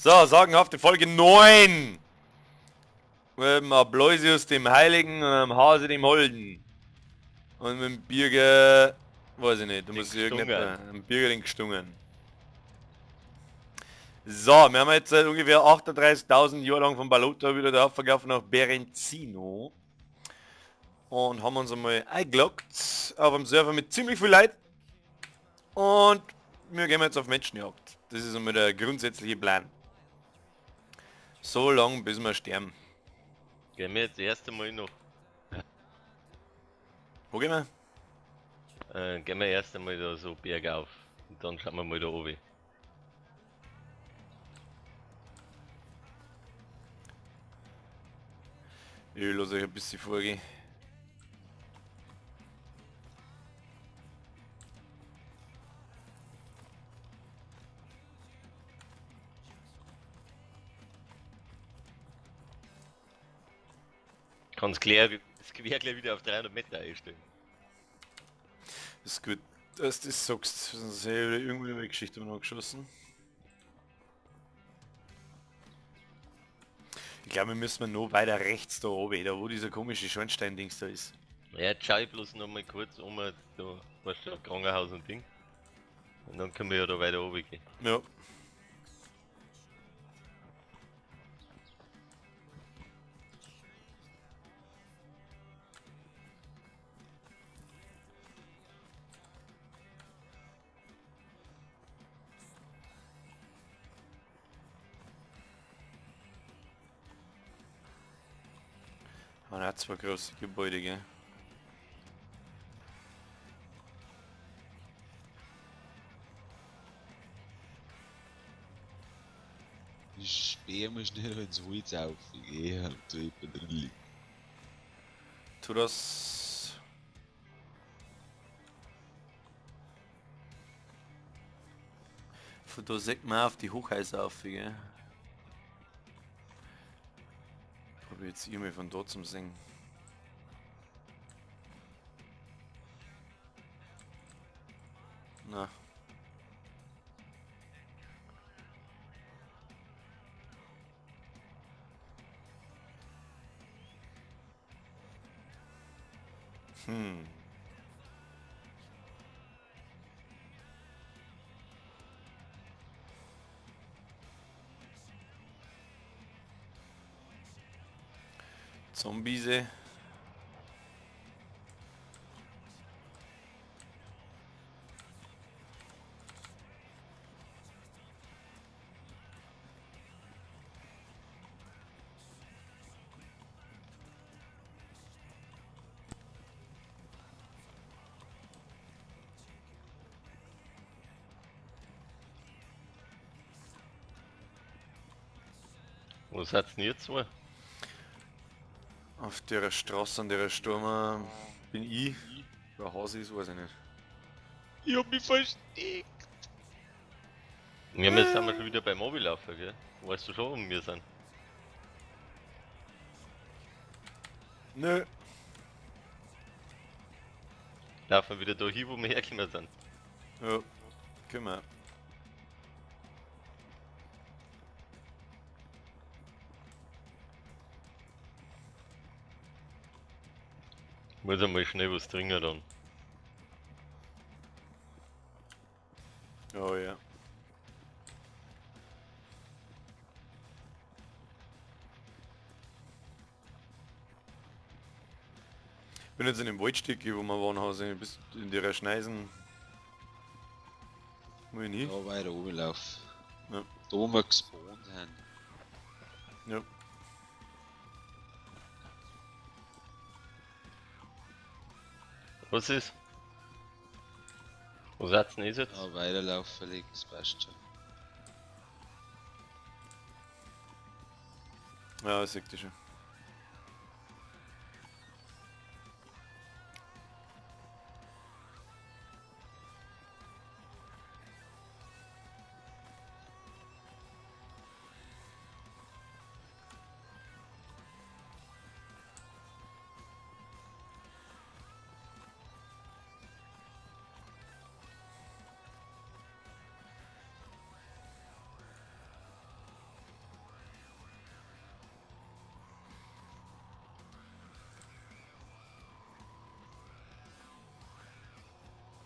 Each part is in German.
So, sagenhafte Folge 9. Mit dem Aloysius, dem Heiligen, und dem Hase, dem Holden. Und mit dem Birger, weiß ich nicht, du musst irgendetwas, dem Birger den gestungen. So, wir haben jetzt ungefähr 38.000 Jahre lang von Balota wieder da verkauft nach Berenzino. Und haben uns einmal eingeloggt auf einem Server mit ziemlich viel Leid. Und wir gehen jetzt auf Menschenjagd. Das ist einmal der grundsätzliche Plan. So lang bis wir sterben. Gehen wir jetzt erst einmal noch. Wo gehen wir? Gehen wir erst einmal da so bergauf. Und dann schauen wir mal da oben. Ich lasse euch ein bisschen vorgehen. Kannst das Gewehr gleich wieder auf 300 Meter einstellen. Das ist gut, dass du das sagst. Sonst hätte ich irgendwie eine Geschichte noch geschossen. Ich glaube, wir müssen noch weiter rechts da oben, da wo dieser komische Schornstein-Dings da ist. Ja, jetzt schau ich bloß noch mal kurz um, da, weißt du, Krankenhaus und Ding. Und dann können wir ja da weiter oben gehen. Ja. Man hat zwei große Gebäude, gell? Ich sperre mich schnell ins Holz auf. Ich gehe halt da drin liegen. Tu das. Von da sieht man auf die Hochhäuser auf, gell? Probier jetzt irgendwie von dort zum Singen. Na. Zombiese. Wo seid ihr jetzt zwei? Auf der Straße, an der Sturm bin ich. Wer Hase ist, weiß ich nicht. Ich hab mich versteckt. Ja, jetzt sind wir schon wieder beim Mobilaufen, gell? Weißt du schon, wo wir sind? Nö. Laufen wir wieder da hin, wo wir hergekommen sind. Ja, können wir. Muss einmal schnell was trinken dann. Oh ja. Ich bin jetzt in dem Waldstück, wo wir waren, Hase, bis in der Schneisen. Wo ich hin? Ja, weiter oben lauf. Ja. Da wo wir gespawnt haben. Ja. Was ist? Wo seid ihr denn jetzt? Ja, weiterlaufen links, passt schon. Ja, das sehe ich schon.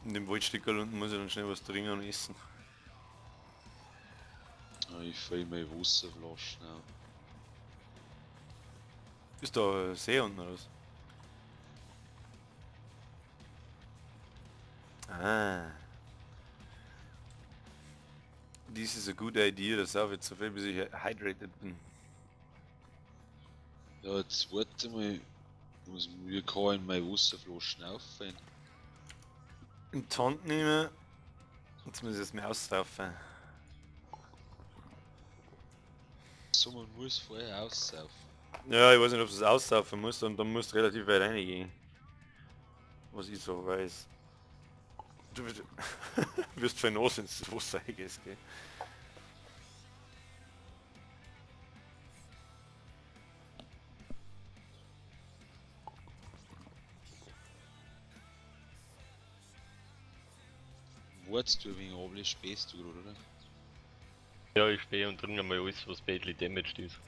In dem Waldstückerl unten muss ich dann schnell was trinken und essen. Ich fülle meine Wasserflaschen auf. Ist da ein See unten oder was? Ah. Dies ist eine gute Idee, das auch jetzt so viel, bis ich hydrated bin. Ja, jetzt warte mal. Wie kann ich meine Wasserflaschen auffallen? In die Hand nehmen. Jetzt muss ich es mir auslaufen. So, man muss vorher aussaufen. Ja, ich weiß nicht, ob du es auslaufen musst und dann musst du relativ weit reingehen. Was ich so weiß. Du wirst für Nos ins Wasser eingehst, gell? Wartest du ein wenig ab, spähst du gerade, oder? Ja, ich stehe und trinke mal alles, was badly damaged ist.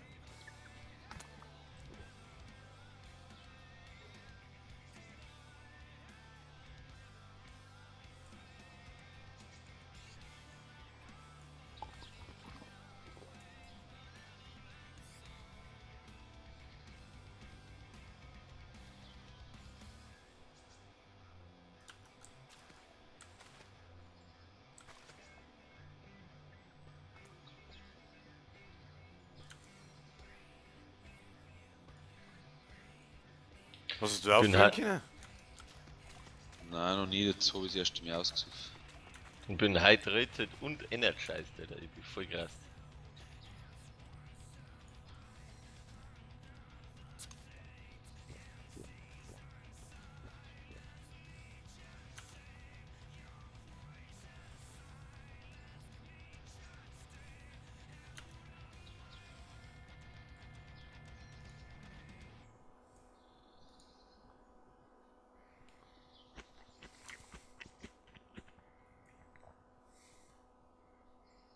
Hast du Bin auffüllen halt- können? Nein, noch nie, jetzt habe ich das erste Mal ausgesucht. Und bin hydrated und energized, Alter. Ich bin voll krass.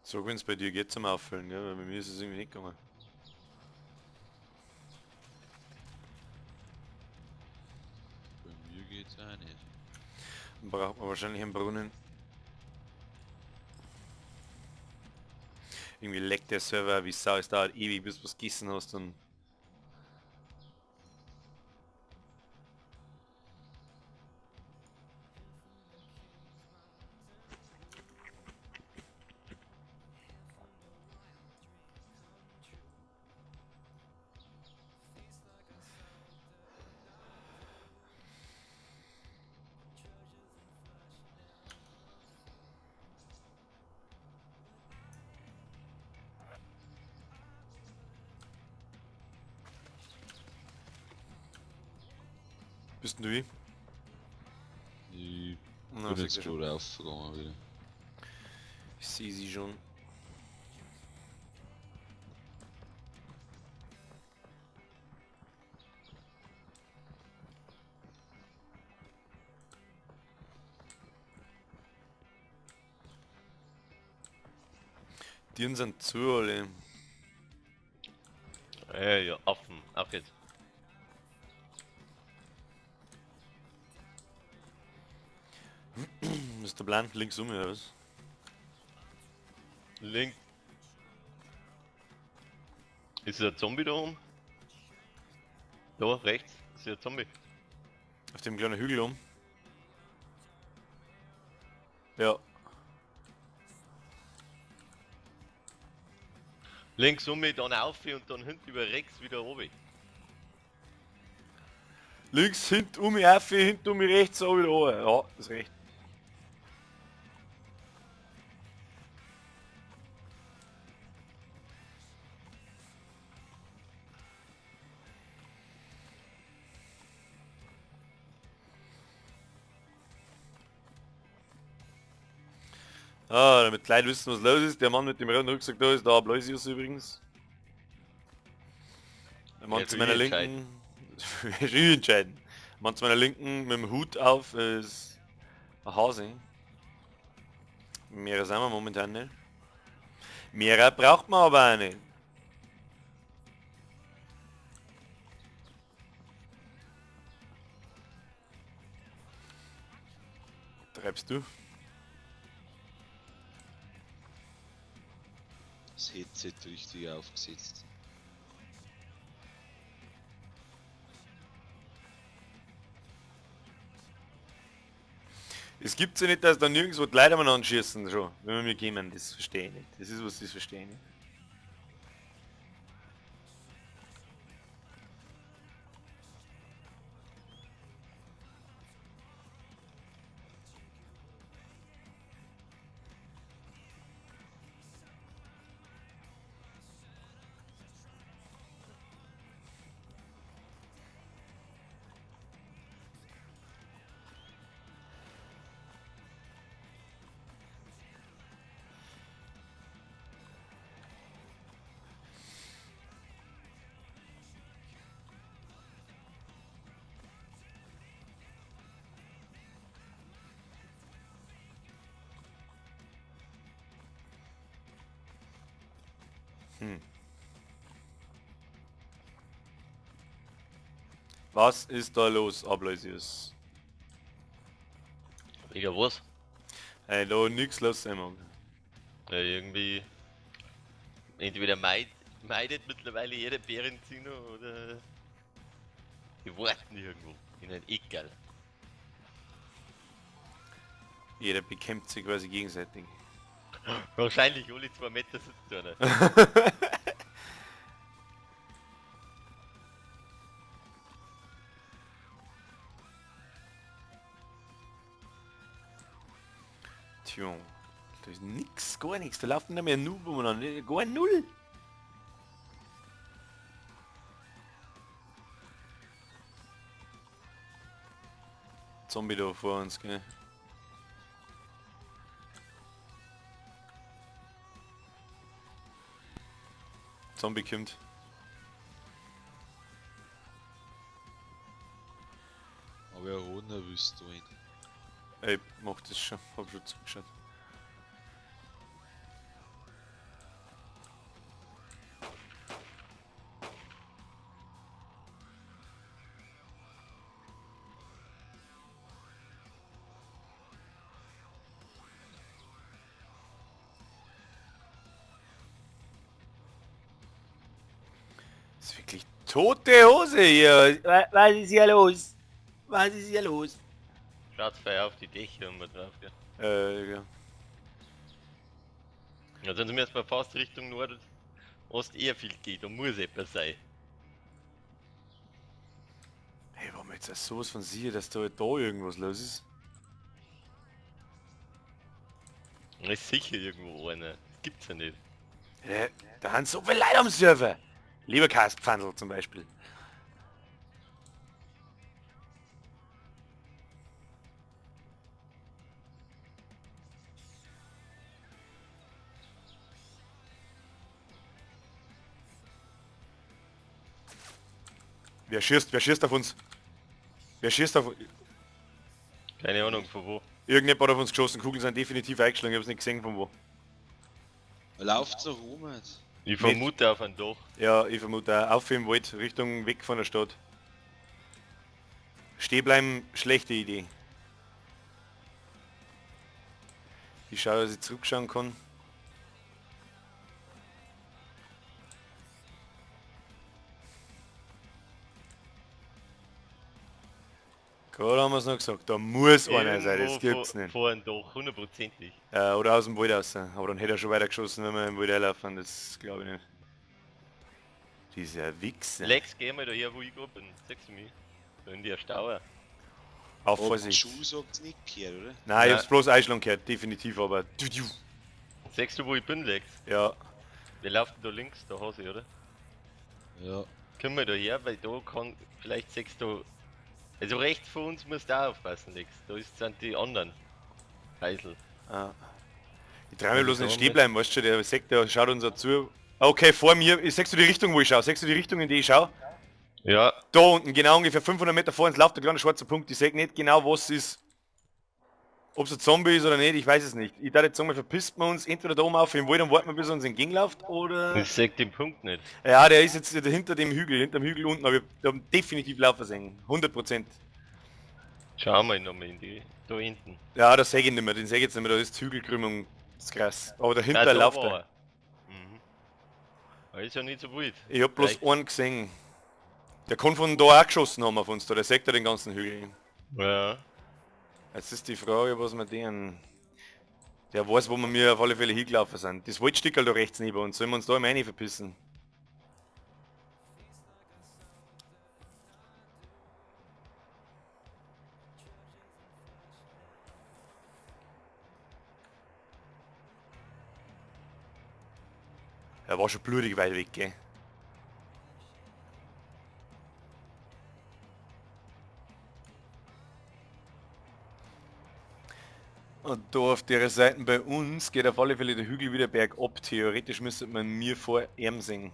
So, wenn es bei dir geht zum Auffüllen, gell? Weil bei mir ist es irgendwie nicht gegangen. Bei mir geht's auch nicht. Dann braucht man wahrscheinlich einen Brunnen. Irgendwie leckt der Server wie Sau, es dauert ewig bis du was gegessen hast und... Bist denn du wie? Ich Na, bin sag jetzt ich schon. gerade aufgegangen wieder. Ich sehe sie schon. Die sind zu alle. Ja, Affen. Auch jetzt. Ist der Plan links um oder was? Link. Ist ein Zombie da oben? Da, rechts. Ist ein Zombie. Auf dem kleinen Hügel um. Ja. Links um mich, dann auf und dann hinten über rechts wieder runter. Links, hinten um mich auf, hinten um mich rechts, so wieder runter. Ja, ist recht. Ah, damit die Leute wissen, was los ist. Der Mann mit dem roten Rucksack da ist der Ableisius übrigens. Der Mann Ja, zu für meiner ihn Linken... Ich entscheiden. Der Mann zu meiner Linken mit dem Hut auf ist ein Hase. Mehr sind wir momentan nicht. Mehr braucht man aber auch nicht. Schreibst du? Das Headset richtig aufgesetzt. Es gibt ja nicht, dass da nirgendwo die Leute mal anschießen schon, wenn wir mir gehen, das verstehe ich nicht. Das ist was, das verstehe ich nicht. Was ist da los, Aloysius? Wegen was? Hey, da nix los sein mag. Ja, irgendwie. Entweder meidet mittlerweile jeder Bärenzino oder. Die warten irgendwo. In ein Eckerl. Jeder bekämpft sich quasi gegenseitig. Wahrscheinlich alle 2 Meter sitzen da. Ne? Tja, da ist nix, gar nichts. Da laufen da mehr Noob umeinander. Gar null. Zombie da vor uns, gell? Zombie kommt. Aber ja, Hohner wüsst du ihn. Ey, mach das schon. Hab schon zugeschaut. Das ist wirklich tote Hose hier. Was ist hier los? Was ist hier los? Schaut frei auf die Dächer und mal drauf, gell? Ja. Ja, dann sind wir jetzt mal fast Richtung Nordost eher viel geht, da muss etwas sein. Hey, warum jetzt sowas von sicher, dass da irgendwas los ist? Da ist sicher irgendwo einer. Das gibt's ja nicht. Da haben so viele Leute am Server. Leberkastpfandl zum Beispiel. Wer schießt auf uns? Wer schießt auf uns? Keine Ahnung von wo. Irgendjemand hat auf uns geschossen, Kugeln sind definitiv eingeschlagen, ich hab's nicht gesehen von wo. Lauft's noch rum jetzt? Ich vermute auf ein Dach. Ja, ich vermute auch auf im Wald, Richtung weg von der Stadt. Stehen bleiben, schlechte Idee. Ich schaue, dass ich zurückschauen kann. Gerade haben wir es noch gesagt, da muss einer sein, das gibt's nicht. Vor ein Dach, hundertprozentig. Oder aus dem Wald raus, aber dann hätte er schon weiter geschossen, wenn wir im Wald laufen, das glaube ich nicht. Dieser Wichser. Lex, geh mal daher, wo ich gerade bin. Siehst du mich? Da in der Stauer. Auf Aber Vorsicht. Schuh sagt's nicht gehört, oder? Nein, ich hab's bloß einschlagen gehört, definitiv, aber... Siehst du, wo ich bin, Lex? Ja, Wir laufen da links, da hast du, oder? Ja. Komm mal daher, weil da kann... Vielleicht siehst du... Also rechts von uns musst du auch aufpassen, Lex. Da sind die anderen. Heisel. ich traue mir bloß Ja, nicht da stehen bleiben, weißt du, der sagt, der schaut uns dazu. Okay, vor mir, siehst du die Richtung, wo ich schaue? Siehst du die Richtung, in die ich schaue? Ja. Da unten, genau ungefähr 500 Meter vor uns, läuft der kleine schwarze Punkt. Ich sehe nicht genau, was es ist. Ob es ein Zombie ist oder nicht, ich weiß es nicht. Ich dachte jetzt sagen, wir verpisst man uns entweder da oben auf im Wald und warten wir, bis er uns entgegenläuft, oder... Ich seh den Punkt nicht. Ja, der ist jetzt hinter dem Hügel unten, aber wir haben definitiv laufen sehen. 100%. Schau mal nochmal in die. Da hinten. Ja, das sehe ich nicht mehr, den sehe ich jetzt nicht mehr, da ist Hügelkrümmung, das ist krass. Aber dahinter Da läuft war er. er. Mhm. Aber ist ja nicht so wild. Ich hab bloß Vielleicht- einen gesehen. Der kann von da auch geschossen haben auf uns da, der sagt ja den ganzen Hügel. Ja. Jetzt ist die Frage, was wir den... Der weiß, wo wir mir auf alle Fälle hingelaufen sind. Das Waldstückel da rechts neben uns, sollen wir uns da immer rein verpissen? Er war schon blutig weit weg, gell? Und da auf der Seite bei uns geht auf alle Fälle der Hügel wieder bergab. Theoretisch müsste man mir vor ihm sehen.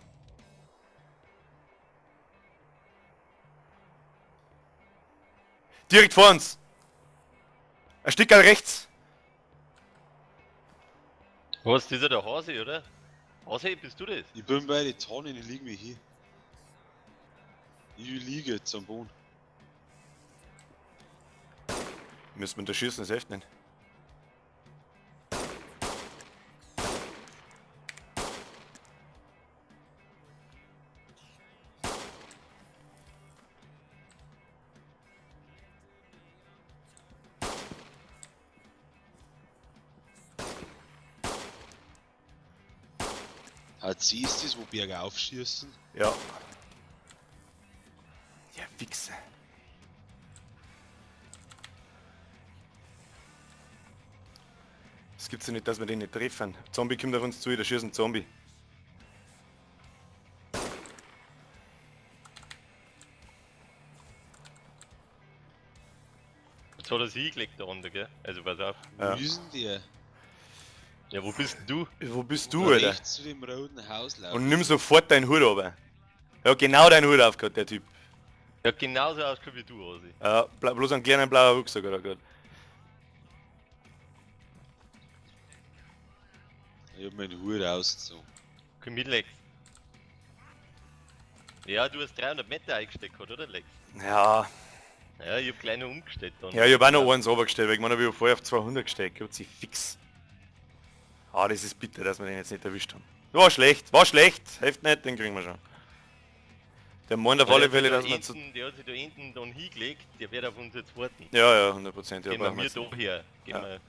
Direkt vor uns! Ein Stückel rechts! Was, das ist ja der Hase, oder? Hase, bist du das? Ich bin bei den Tonnen, ich lieg mich hier. Ich liege jetzt am Boden. Müssen wir da schießen, das hilft nicht. Hat sie ist das, wo Berge aufschießen? Ja. Ja, Wichser. Es gibt's ja nicht, dass wir den nicht treffen. Zombie kommt auf uns zu, da schießt ein Zombie. Jetzt hat er sich hingelegt da unten, gell? Also pass auf. Wo Ja. ist denn der? Ja, wo bist denn du? Wo bist Da du, Alter? rechts zu dem roten Haus laufen. Und nimm sofort deinen Hut runter. Ja, genau deinen Hut aufgehört, der Typ. Ja, genauso ausgeschaut wie du, Hase. Ja, bloß einen kleinen blauen Rucksack oder gut. Ich hab meinen Hut ausgezogen. Komm mit, Lex. Ja, du hast 300 Meter eingesteckt, oder Lex? Ja, Ja, ich hab kleiner umgestellt dann. ja, ich hab auch noch eins runtergestellt, weil ich meine, ich hab vorher auf 200 gestellt, gibt sie fix. Ah, das ist bitter, dass wir den jetzt nicht erwischt haben. War schlecht, hilft nicht, den kriegen wir schon. Der meint auf alle Fälle, dass wir zu... Der hat sich da hinten dann hingelegt, der wird auf uns jetzt warten. Ja, ja, 100%. Ja, Gehen wir brauchen wir mir jetzt nicht. da her. Gehen Ja. wir.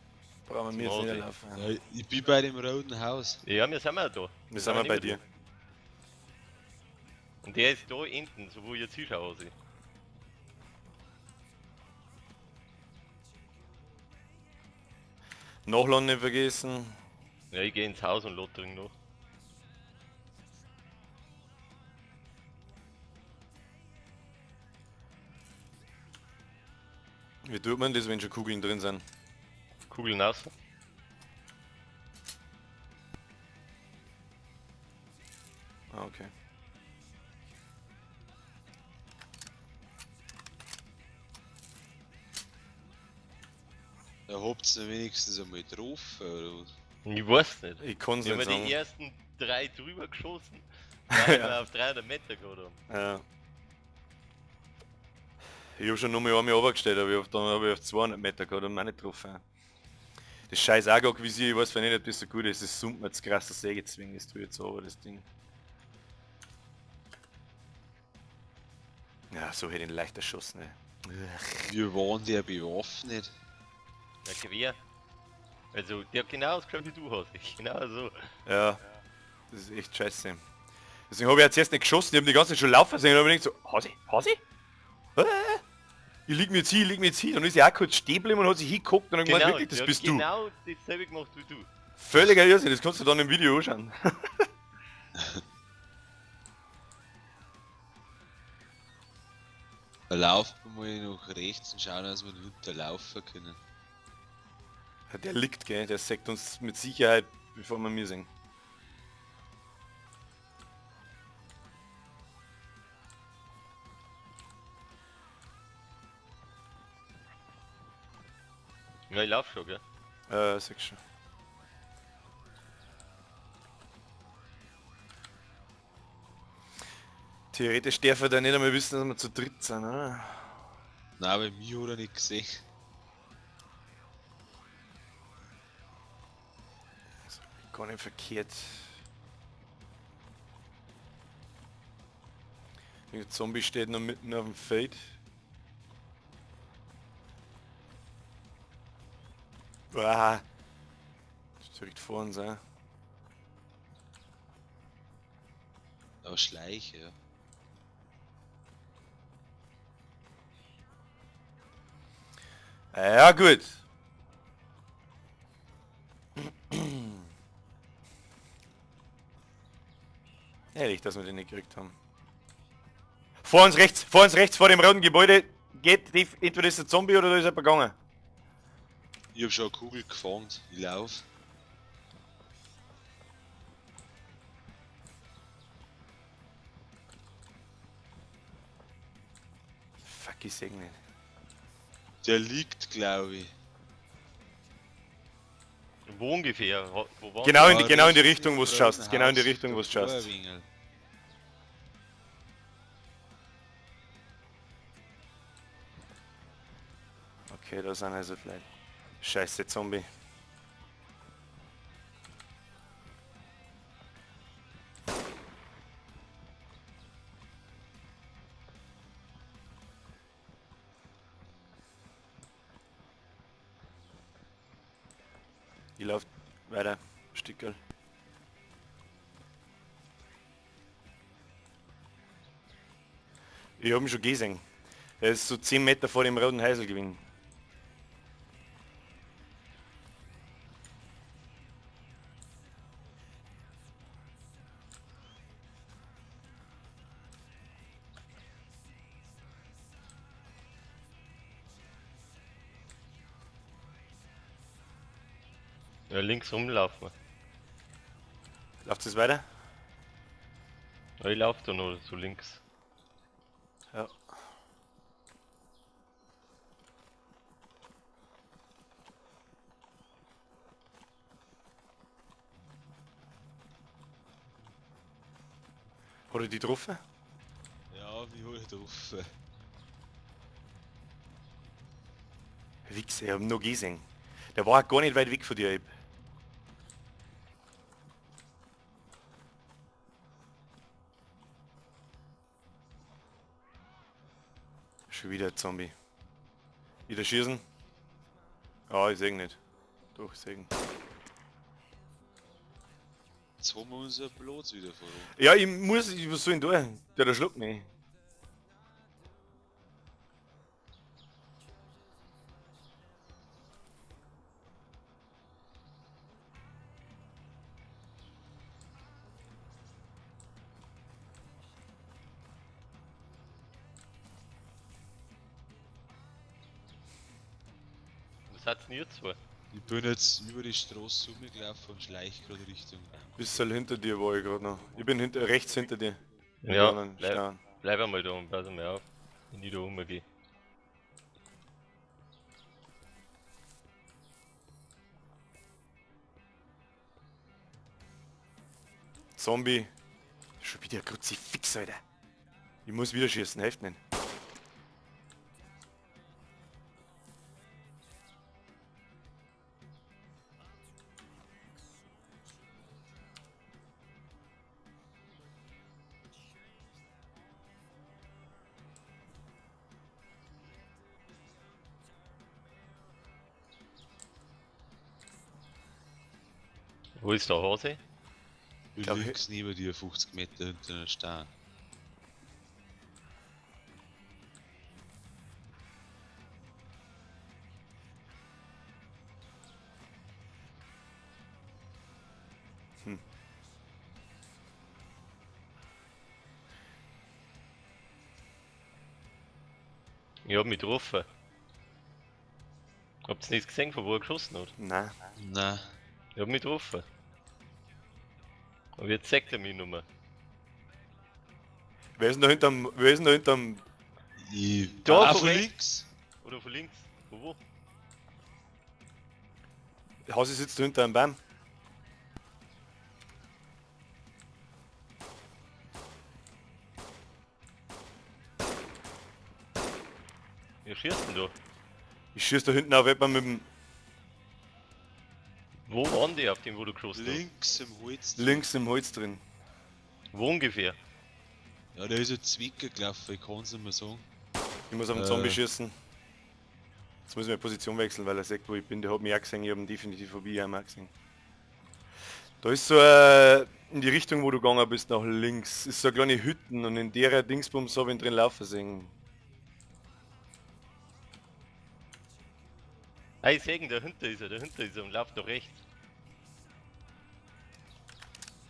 Brauchen wir jetzt Zum nicht Hause. laufen. Ja, ich bin bei dem roten Haus. Ja, wir sind ja da. Wir sind mal bei dir. Und der ist da hinten, so wo ich jetzt hinschaue, Hase. Nachladen nicht vergessen. Ja, ich gehe ins Haus und lottering noch. Wie tut man das, wenn schon Kugeln drin sind? Kugeln aus. Ah, okay. Da habt ihr wenigstens einmal getroffen, oder was? Ich weiß nicht. Ich kann's Wir haben nicht die sagen. ersten 3 drüber geschossen, weil Ja. wir auf 300 Meter gehabt haben. Ja. Ich hab schon nochmal einmal runtergestellt, aber dann habe ich auf 200 Meter gehabt und auch nicht getroffen. Das scheiß Agog-Visier, ich weiß zwar nicht, ob das so gut ist, das summt mir jetzt krass das Sägezwingen, das tue ich jetzt aber das Ding. Ja, so hätte ich ihn leicht erschossen, ey. Wir waren der bewaffnet. Ein Gewehr. Also, der hat genau ausgeschaut wie du hast. Genau so. Ja, das ist echt scheiße. Deswegen habe ich jetzt erst nicht geschossen, ich habe die ganze Zeit schon laufen sehen und habe mir gedacht so, Hase, Hase? Ich lieg mir jetzt hin, dann ist er auch kurz stehen geblieben und hat sich hingeguckt und hat gemeint, wirklich, das der bist hat du. genau dasselbe gemacht wie du. Völliger Irrsinn, das kannst du dann im Video anschauen. Da laufen wir mal nach rechts und schauen, dass wir hinterlaufen können. Ja, der liegt, gell, der sagt uns mit Sicherheit, bevor wir mir sehen. Ja, ich lauf schon, gell? Sag schon. Theoretisch darf er da nicht einmal wissen, dass wir zu dritt sind, oder? Nein, bei mir hat er nicht gesehen. Gar nicht verkehrt. Der Zombie steht noch mitten auf dem Feld. Uah. Das direkt vor uns, ja. Aber Schleiche, ja. Ja gut. Ehrlich, dass wir den nicht gekriegt haben. Vor uns rechts, vor dem roten Gebäude geht entweder ist der Zombie oder da ist er begangen. Ich hab schon eine Kugel gefangen. Ich lauf. Fuck, ich seh ihn nicht. Der liegt, glaube ich. Wo ungefähr? Wo war Genau in die, Ah, genau in die richtig Richtung, wo du vor schaust. dem Genau in die Haus Richtung, wo du davor, schaust. Wingel. Okay, da sind also vielleicht. Scheiße, Zombie. Ich lauf weiter, Stückel. Ich hab ihn schon gesehen. Er ist so 10 Meter vor dem roten Häusl gewesen. Ja, links rumlaufen. Läuft es weiter? Ja, ich lauf da noch so links. Ja. Hat er die getroffen? Ja, wie hol ich drauf? Wichse, ich hab ihn noch gesehen. Der war gar nicht weit weg von dir. Eb. Schon wieder ein Zombie. Wieder schießen? Ah, ich seh ihn nicht. Doch, ich seh ihn. Jetzt haben wir unser Platz wieder verloren. Ja, was soll ich tun? Der schluckt mich. Was hat's denn ihr zwei? Ich bin jetzt über die Straße rumgelaufen und schleich gerade Richtung. Bisschen hinter dir war ich gerade noch. Ich bin rechts hinter dir. Ja, anderen bleib, Stein. bleib einmal da und pass mal auf. Wenn ich da rumgehe. Zombie. Schon wieder ein Kruzifix, Alter. Ich muss wieder schießen, helft nicht. Wo ist der Hase? Ich Glaub, links neben dir 50 Meter hinter einer Stein. Ich hab mich getroffen. Habt ihr nicht gesehen, von wo er geschossen hat? Nein. Nein. Ich hab mich getroffen. Aber jetzt sagt er mich nochmal. Wer ist denn da hinterm... Da, von von links! Oder von links? Von wo? Hausi sitzt da hinter einem Baum. Ja, schießt denn du? Ich schieße da hinten auf jemanden mit dem Wo waren die auf dem, wo du geschossen hast? Links im Holz. links im Holz drin. Wo ungefähr? Ja, da ist ein Zwicker gelaufen, ich kann's nicht mehr sagen. Ich muss auf den Zombie schießen. Jetzt muss ich meine Position wechseln, weil er sagt, wo ich bin. Der hat mich auch gesehen, ich habe ihn definitiv vorbei auch gesehen. Da ist so in die Richtung, wo du gegangen bist, nach links, ist so eine kleine Hütten und in der Dingsbums habe ich ihn drin laufen sehen. Ah, ich sehe ihn, dahinter ist er und läuft nach rechts.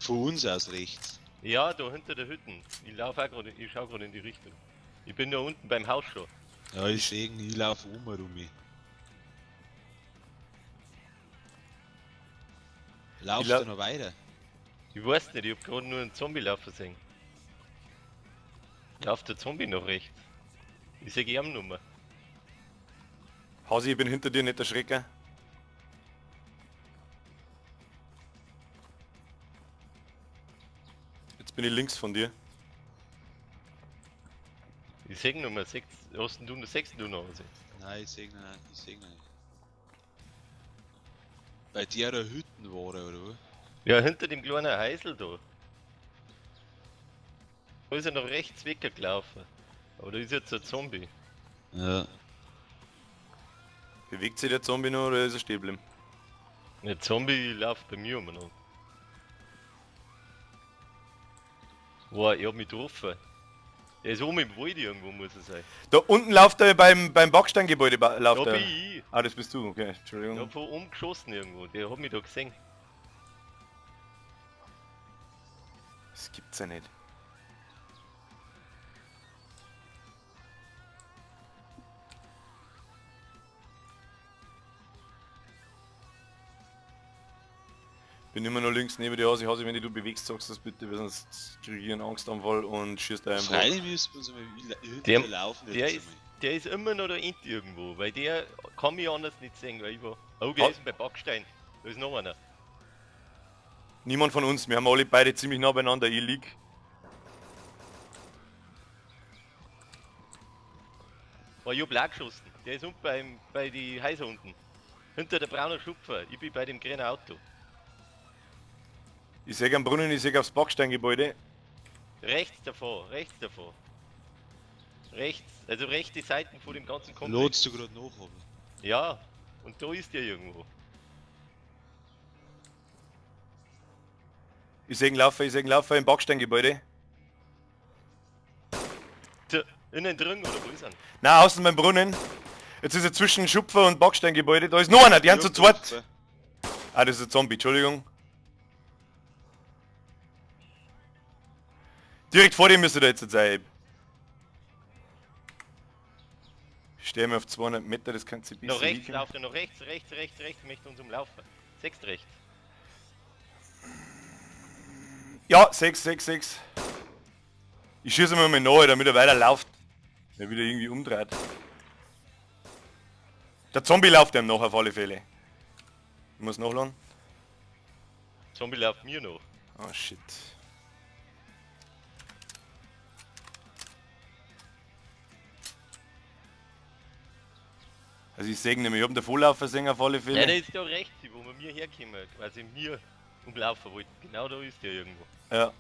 Von uns aus rechts. Ja, da hinter der Hütten. Ich laufe auch gerade, ich schau gerade in die Richtung. Ich bin da unten beim Haus schon. Ja, ich sehe ihn, ich laufe um mich. Laufst lau- du noch weiter? Ich weiß nicht, ich hab gerade nur einen Zombie laufen sehen. Lauft der Zombie nach rechts? Ich sehe ihm Nummer. Hasi, ich bin hinter dir, nicht erschrecken. Jetzt bin ich links von dir. Ich sehe Nummer 6. Hast du nur 6 du noch gesehen? Nein, ich sehe ihn nicht, ich sehe ihn nicht. Bei der Hütten war er, oder was? Ja, hinter dem kleinen Heisel da. Da ist er nach rechts weggelaufen. Aber da ist jetzt ein Zombie. Ja. Bewegt sich der Zombie noch oder ist er stehen geblieben? Der Zombie läuft bei mir um. Noch. Wow, ich hab mich getroffen. Der ist oben im Wald irgendwo, muss er sein. Da unten läuft er beim Backsteingebäude. Da Läuft bin er. ich. Ah, das bist du, okay, Ich Entschuldigung. hab von oben geschossen irgendwo. Der hat mich da gesehen. Das gibt's ja nicht. Bin immer noch links neben dir, Hasi. Hasi, wenn du bewegst, sagst du das bitte, weil sonst kriege ich einen Angstanfall und schießt einfach. Freilich müssen wir uns mal Der- hinterlaufen. Der ist immer noch da hinten irgendwo, weil der kann mich anders nicht sehen, weil ich war. Oh, der ist bei Backstein. Da ist noch einer. Niemand von uns, wir haben alle beide ziemlich nah beieinander, ich lieg. Oh, ich hab auch geschossen. Der ist unten bei die Häuser unten. Hinter der braunen Schupfer. Ich bin bei dem grünen Auto. Ich sehe am Brunnen, ich sehe aufs Backsteingebäude. Rechts davor, rechts davor. Rechts, also rechte Seiten vor dem ganzen Komplex. Lotst du gerade noch, aber. Ja, und da ist der irgendwo. Ich sehe ihn laufen im Backsteingebäude. Da, innen drin oder wo ist er? Na, außen beim Brunnen. Jetzt ist er zwischen Schupfer und Backsteingebäude. Da ist noch einer, die haben zu zweit. Ah, das ist ein Zombie, Entschuldigung. Direkt vor dem müsste der jetzt sein. Ich stehe mir auf 200 Meter, das kannst du ein bisschen Noch rechts hinkriegen. lauft er, noch rechts, möchte uns umlaufen. 6 rechts. Ja, 6. Ich schieße mir mal nahe, damit er weiter läuft. Der wieder irgendwie umdreht. Der Zombie läuft ihm noch auf alle Fälle. Ich muss nachladen. Zombie läuft mir noch. Oh shit. Also ich sehe ihn nicht mehr, ich habe den Volllaufer gesehen auf alle Ja, Fälle. der ist da rechts, wo wir mir herkommen, quasi mir umlaufen wollten. Genau da ist der irgendwo. Ja.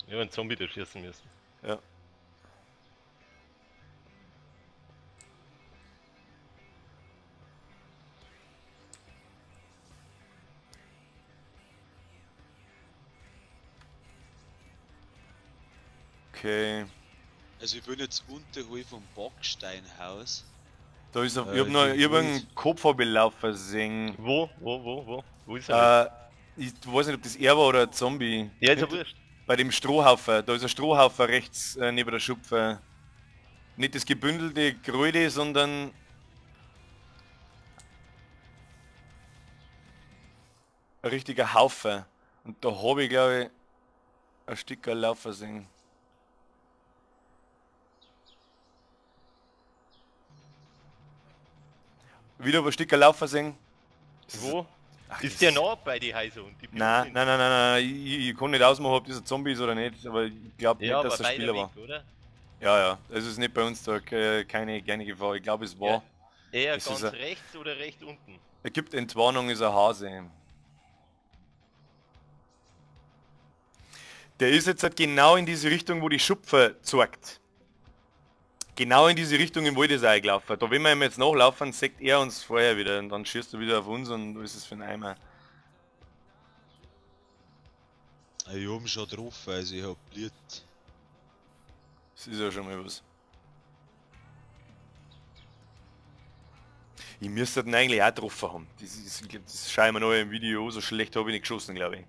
Ja, einen Zombie da schießen müssen. Ja. Okay. Also ich bin jetzt unterhalb vom Backsteinhaus. Da ist er, ich Äh, hab noch die irgendeinen Kopfhornbelaufer gesehen. Wo ist er? Ich weiß nicht, ob das er war oder ein Zombie. Ja, ist ja wurscht. Bei dem Strohhaufen, da ist ein Strohhaufen rechts neben der Schupfe. Nicht das gebündelte Gröde, sondern ein richtiger Haufen. Und da habe ich glaube ich ein Stück laufen sehen. Wieder ein Stück laufen sehen. Wo? Ach, Ist das- der noch bei die Heiser und die Nein, nein, nein, nein, nein, ich kann nicht ausmachen, ob das ein Zombie ist oder nicht, aber ich glaube Ja, nicht, dass aber es ein Spieler beide war. weg, oder? Ja, ja, es ist nicht bei uns da keine Gefahr. Ich glaube, es war. Ja. Eher Es ist ganz ein, rechts oder rechts unten? er gibt Entwarnung, ist ein Hase. Der ist jetzt halt genau in diese Richtung, wo die Schupfer zeigt. Genau in diese Richtung im Wald ist er eingelaufen. Da wenn wir ihm jetzt nachlaufen, sagt er uns vorher wieder und dann schießt er wieder auf uns und da ist es für ein Eimer. Ich hab ihn schon drauf, also ich hab Blut. Das ist ja schon mal was. Ich müsste den eigentlich auch getroffen haben. Ich glaub, das schaue ich mir noch im Video an, so schlecht habe ich nicht geschossen, glaube ich.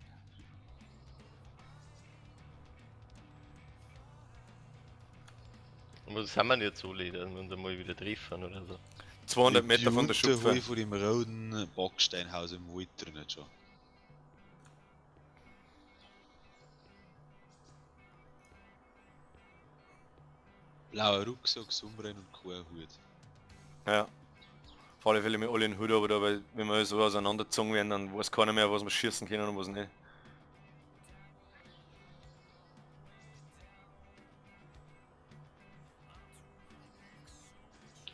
Und was haben wir jetzt so leder, wenn wir uns mal wieder treffen oder so? Ich 200 bin Meter von der Schupfe. unterhalb von dem roten Backsteinhaus im Wald drinnen schon. Blauer Rucksack, Sonnenbrille und kein Hut. Ja. Auf alle Fälle mit alle in den Hut, aber da, weil wenn wir so auseinandergezogen werden, dann weiß keiner mehr, was wir schießen können und was nicht.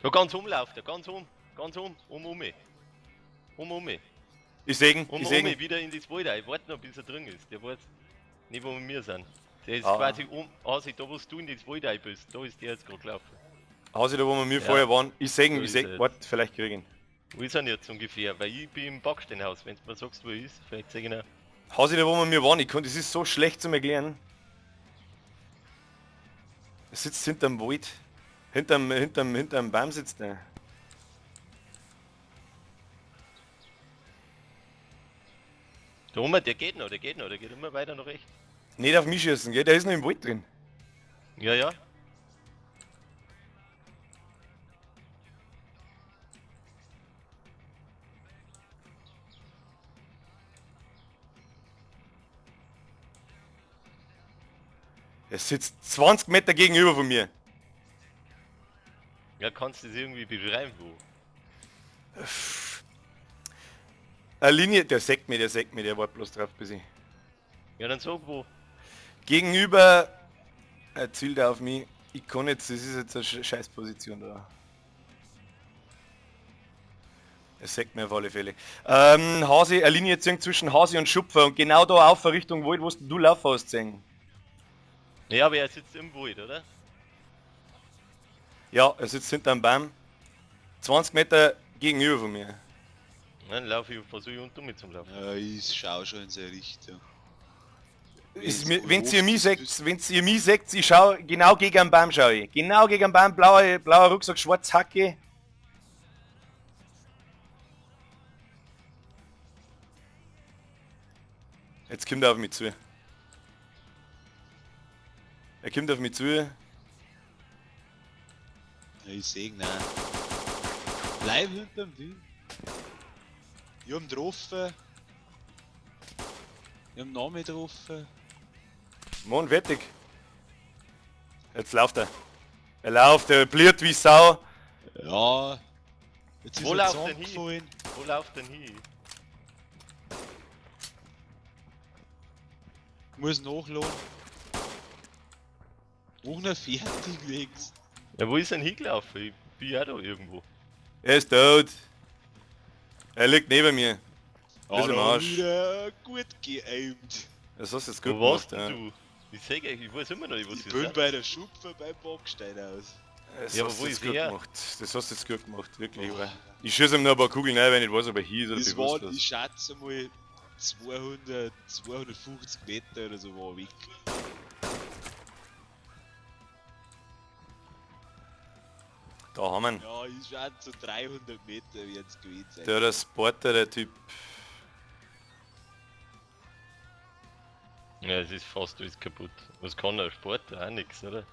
Ja, ganz umlauft er, ganz um mich. Um mich. Ich sehe Um ich sehe mich wieder in das Wald rein. Warte noch, bis er drin ist. Der weiß nicht, wo wir sind. Der ist Ah. quasi also da, wo du in das Wald rein bist, da ist der jetzt gerade gelaufen. Hause da, wo wir mir Ja. vorher waren. Ich sehe So ich ist sehe, es. warte, vielleicht kriege ich ihn. Wo ist er jetzt ungefähr? Weil ich bin im Backsteinhaus. Wenn du mir sagst, wo er ist, vielleicht sehe ich ihn auch. Hause da, wo wir mir waren, das ist so schlecht zum Erklären. Er sitzt hinterm Wald. Hinterm Baum sitzt er. Da oben, der geht noch, der geht immer weiter nach rechts. Nicht auf mich schießen, gell? Der ist noch im Wald drin. Ja, ja. Er sitzt 20 Meter gegenüber von mir. Ja, kannst du das irgendwie beschreiben, wo? Eine Linie, der sagt mir, der war bloß drauf bis ich. Ja, dann sag wo. Gegenüber, er zielt auf mich. Ich kann jetzt, das ist jetzt eine Scheißposition da. Er sagt mir auf alle Fälle. Hase, eine Linie ziehen zwischen Hase und Schupfer und genau da auf Richtung Wald, wo du laufen hast, sehen. Ja, aber er sitzt im Wald, oder? Ja, er sitzt hinterm Baum. 20 Meter gegenüber von mir. Dann laufe ich, versuche ich unten mit zum Laufen. Ja, ich schau schon in seine Richtung. Wenn ihr mich seht, ich schau genau gegen den Baum, schau ich. Genau gegen den Baum, blauer Rucksack, schwarz Hacke. Jetzt kommt er auf mich zu. Er kommt auf mich zu. Ja, ich seh ihn auch. Bleib hinterm Ding. Ich hab ihn getroffen. Ich hab den Namen getroffen. Mann, fertig. Jetzt läuft er. Er läuft, er bliert wie Sau. Ja. Jetzt Wo ist er läuft denn hin? zusammengefallen. Wo läuft denn hin? Ich muss nachladen. Auch noch fertig nix. Ja, wo ist denn hingelaufen? Ich bin ja da irgendwo. Er ist tot. Er liegt neben mir. Ah, im da Arsch. wieder gut geaimt. Das hast du jetzt gut Wo warst gemacht, denn du? Ich sag euch, ich weiß immer noch nicht, was Ich ihr bin seid. bei der Schupfer beim Backsteinhaus. Das Ja, aber hast wo du jetzt ist gut er? gemacht. Das hast du jetzt gut gemacht, wirklich. Oh. Aber ich schieße ihm noch ein paar Kugeln rein, wenn ich weiß, ob er hier ist oder Das war, bewusst ich ist. schätze mal 250 Meter oder so war weg. Da haben wir ihn. Ja, ich schätze so 300 Meter wird es gewesen sein. Der Sporter, der Typ. Ja, es ist fast alles kaputt. Was kann der Sportler? Auch nix, oder?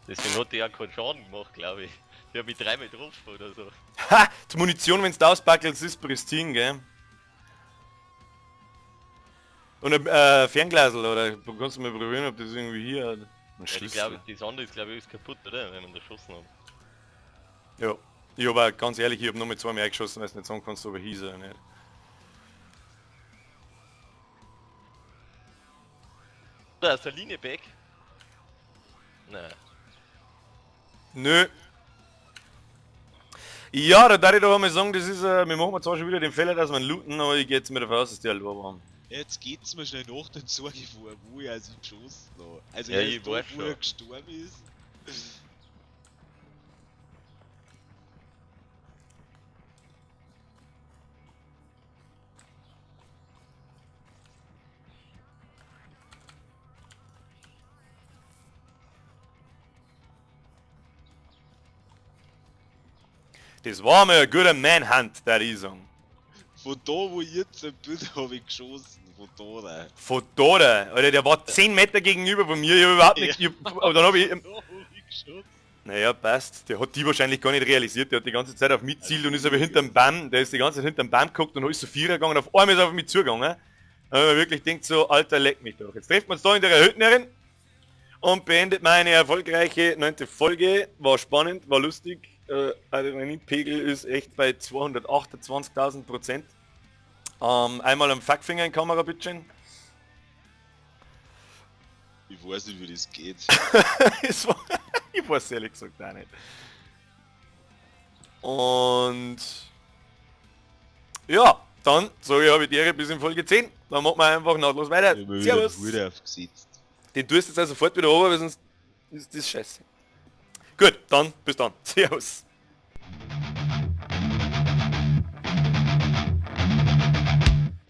Deswegen hat der auch keinen Schaden gemacht, glaube ich. Der hat mich dreimal getroffen oder so. Ha! Die Munition, wenn du auspackelst, ist pristine, gell? Und ein Fernglasel, oder kannst du mal probieren, ob das irgendwie hier ein Ja, ich Schlüssel. glaube, das andere ist, glaube ich, alles kaputt, oder? Wenn man da geschossen hat. Ja. Ich habe auch, ganz ehrlich, ich habe nur mit 2 mehr geschossen, weil du nicht sagen kannst, ob er hieß oder nicht. Da ist der Linie back. Na, Nö. Ja, da darf ich doch einmal sagen, das ist, wir machen zwar schon wieder den Fehler, dass wir ihn looten, aber ich gehe jetzt mit davon aus, dass die halt haben. Jetzt geht's mir schnell nach, dann sag ich wo ich also geschossen habe. Also Ja, er ich ist da, weiß wo er schon. gestorben ist. Das war mal ein guter Manhunt, der ich sagen. Von da, wo ich jetzt bin, habe ich geschossen. Von da. Von da, Alter, der war 10 Meter gegenüber von mir, ich hab überhaupt nichts, aber dann hab ich, Da habe ich geschossen. naja, passt, der hat die wahrscheinlich gar nicht realisiert, der hat die ganze Zeit auf mich zielt und ist aber hinterm Baum, der ist die ganze Zeit hinterm Baum geguckt und ist so Vierer gegangen, auf einmal ist er auf mich zugegangen. Und man wirklich denkt so, Alter, leck mich doch. Jetzt treffen wir uns da in der Hüttnerin und beendet meine erfolgreiche 9. Folge. War spannend, war lustig. Adrenalinpegel ist echt bei 228.000%. Einmal am Fackfinger in Kamera, bitte. Ich weiß nicht, wie das geht. Ich weiß ehrlich gesagt auch nicht. Und ja, dann sage ich, habe ich die Ehre bis in Folge 10. Dann machen wir einfach nahtlos weiter. Ich habe wieder Servus. den Hut aufgesetzt. Den tust du jetzt also sofort wieder runter, weil sonst ist das scheiße. Gut, dann bis dann. Servus.